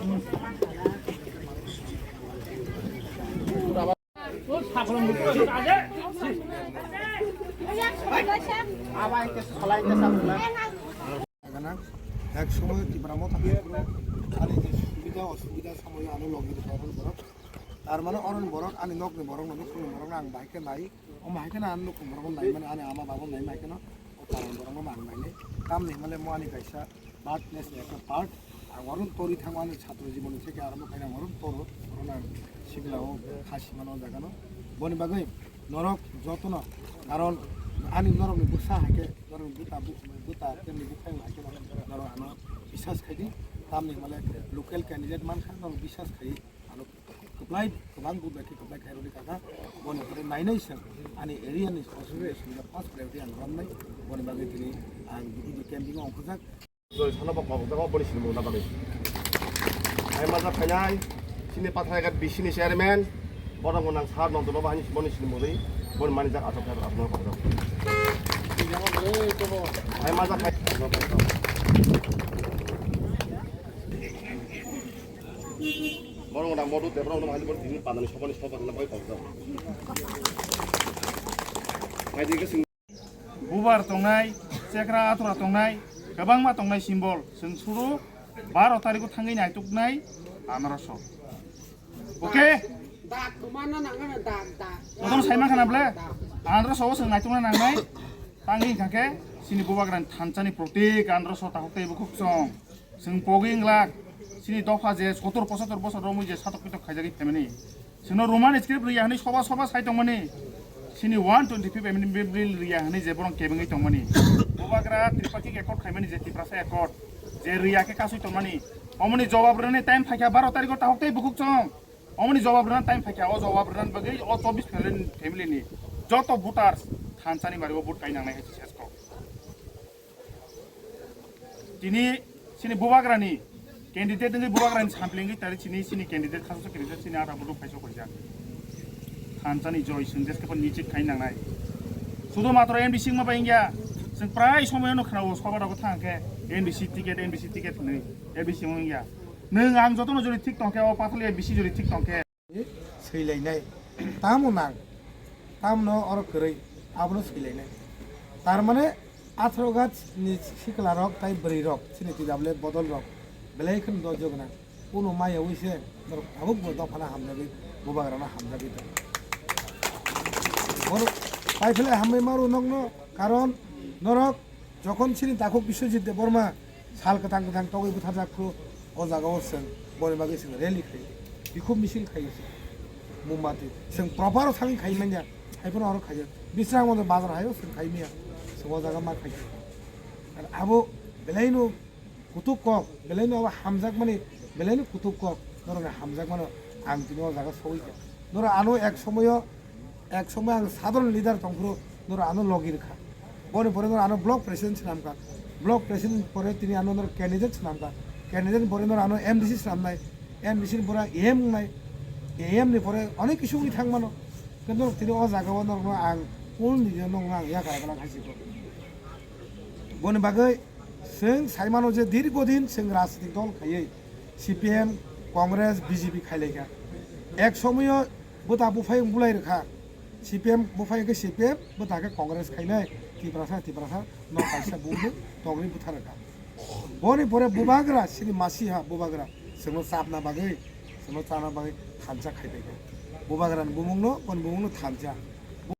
এক সময় তীব্রামত আর এই যে সুবিধা অসুবিধা সময় আনো লগির অরণ বরক তার মানে অরণ বরক আনি নগ্নি বরক নকুম বরক আং বাইকে নাই ও মাইকে না আন নকুম বরক নাই মানে আনি আমা বাবু নাই মাইকে না ও কারণ বরক মান নাইলে কাম নেই মানে মানি কাইসা বাট নেস একটা পার্ট আর অরণ তরি থাঙ্গানি ছাত্র জীবন থেকে আরম্ভ খাইনা অরণ তর অরণ আর শিগলাও খাসি মানো জাগানো বনি বাগৈ নরক যত না কারণ আনি নরক বুসা হাকে নরক বুতা তেমনি বুখাই হাকে নরক আনো বিশ্বাস খাইদি কাম নেই মানে লোকাল ক্যান্ডিডেট মান খা নরক বিশ্বাস খাই আনো কপ্লাই गोबां गुबाखि कप्लाय खायरनि काका बनि फरे नायनायसों आंनि एरियानि असुबिदा पास प्रायोरिटी आं खालामनाय बनि बागै दिनै आं बिदि केम्पिंआव ओंखारजाक साना बाबा बनि सिनेमा ना बागै आइ माजा फायनाय सिनि पाथायगात बिसिनि चेयारमेन बरं गोनां सार नन्दन बाहानि बनि सिनेमा दै बनि मानि जाक आटक खायर आपनार पाथाव आइ माजा फाय बरं गोनां मदु देब्राव ना बाहानि बनि दिनि पादानि सबानि सब पाथाना बाय पावजाव बायदि सिं बुबार तंनाय चेकरा आतरा तंनाय गोबां मा तंनाय सिम्बल जों सुरु 12 तारिखआव थाङै नायतुकनाय आनारस ओके दाग कमाना नांगोन दाग ओदम साइमा खानाब्ले आनारसआव जों नायतुकना नांनाय तांगि खाके सिनि बुबाग्रान थानचानि प्रतीक आनारस ताहते बुखुकसं जों पगिं लाख सिनि दफा जे 70 75 बছर रमु जे सातक पितक खायजागि फेमिनि जोंनो रोमान स्क्रिप्ट रियाहनि सभा साइतंमनि सिनि 125 एप्रिल रियाहनि जे बरं केबिङै तंमनि बुबाग्रा त्रिपाक्षिक एकर्ड खायमानि जे तिप्रासा एकर्ड जे रियाके कासुइ तंमनि अमनि जवाब रने टाइम फाइका 12 तारिखआव ताहते बुखुकसं अमनि जवाब रने टाइम फाइका अ जवाब रने बगै अ 24 फेमिलिनि जत भोटार्स थानसानि बारियाव भोट गायनांनाय हेसि सेसको दिनै सिनि बुबाग्रानि कैंडिडेट ने बुबाग्रानि सामप्लेंगि तारि सिनि कैंडिडेट खासो कैंडिडेट सिनि आधा बुदु फाइसो खैजा थानसानि जय संदेश के निचित खाइ नांनाय सुदु मात्र एनबिसि मा बायंगिया जों प्राय समयनो खोनावो सबादाखौ थांखे एनबिसि टिकेट नै एनबिसि मंगिया नों आं जतनो जरि ठीक तंखे अ पाथले एनबिसि जरि ठीक तंखे सैलायनाय तामो नां तामनो अर करै आबनो सैलायनाय तार माने 18 गाछ नि सिकला रक ताइ ब्रै रक सिनि तिजाबले बदल रक बेलायखन द जगना कोनो मायाव इसे नर आबुक दफाना हामजाबि बुबाग्राना हामजाबि और पाइफले हाममे मारु नग्न कारण नरक যখন सिनि ताखौ बिश्वजित देबबर्मा साल गोथां तगै बुथारजाखौ अ जागाव जों बनि बागै जों रेलि खायो बिखौ मिसिं खायो मुम्बाति जों प्रपार थाङै खायो मानिया खायफोर आरो खायो बिस्रां मने बाजार हायो जों खायमिया जों जागा मा खायो आरो आबो बेलायनो कुतुब कक बेलायनो आबो हामजाक माने बेलायनो कुतुब कक नरने हामजाक माने आं दिनो जागा सौइ नर आनो एक समय आं साधारण लिडार तंफ्रो नर आनो लगिरखा बनि परे नर आनो ब्लक प्रेसिडेंट नामका ब्लक प्रेसिडेंट परे तिनि आनो नर कैंडिडेट नामका कैंडिडेट परे नर आनो एमडीसी नामनाय एमडीसी नि परे एम नाय एम नि परे अनेक किसुनि थांमानो किन्तु तिनि अ जागाव नर आं कोन निजे नंग आं या गायगला खासिखौ बनि बागै जों साइमानो जे दीर्घदिन जों राजनीतिक दल खायै सीपीएम कांग्रेस बीजेपी खायलायगा एक समय बुता बुफाय बुलाय रखा सीपीएम बुफाय के सीपीएम बुता के कांग्रेस खायनाय तिप्रासा न कायसा बुनो तगनि बुथा रखा बनि परे बुबाग्रा सिनि मासिहा बुबाग्रा जोंनो साबना बागै जोंनो चाना बागै थानजा खायलायगा बुबाग्रानि बुमुंनो बन बुमुंनो थानजा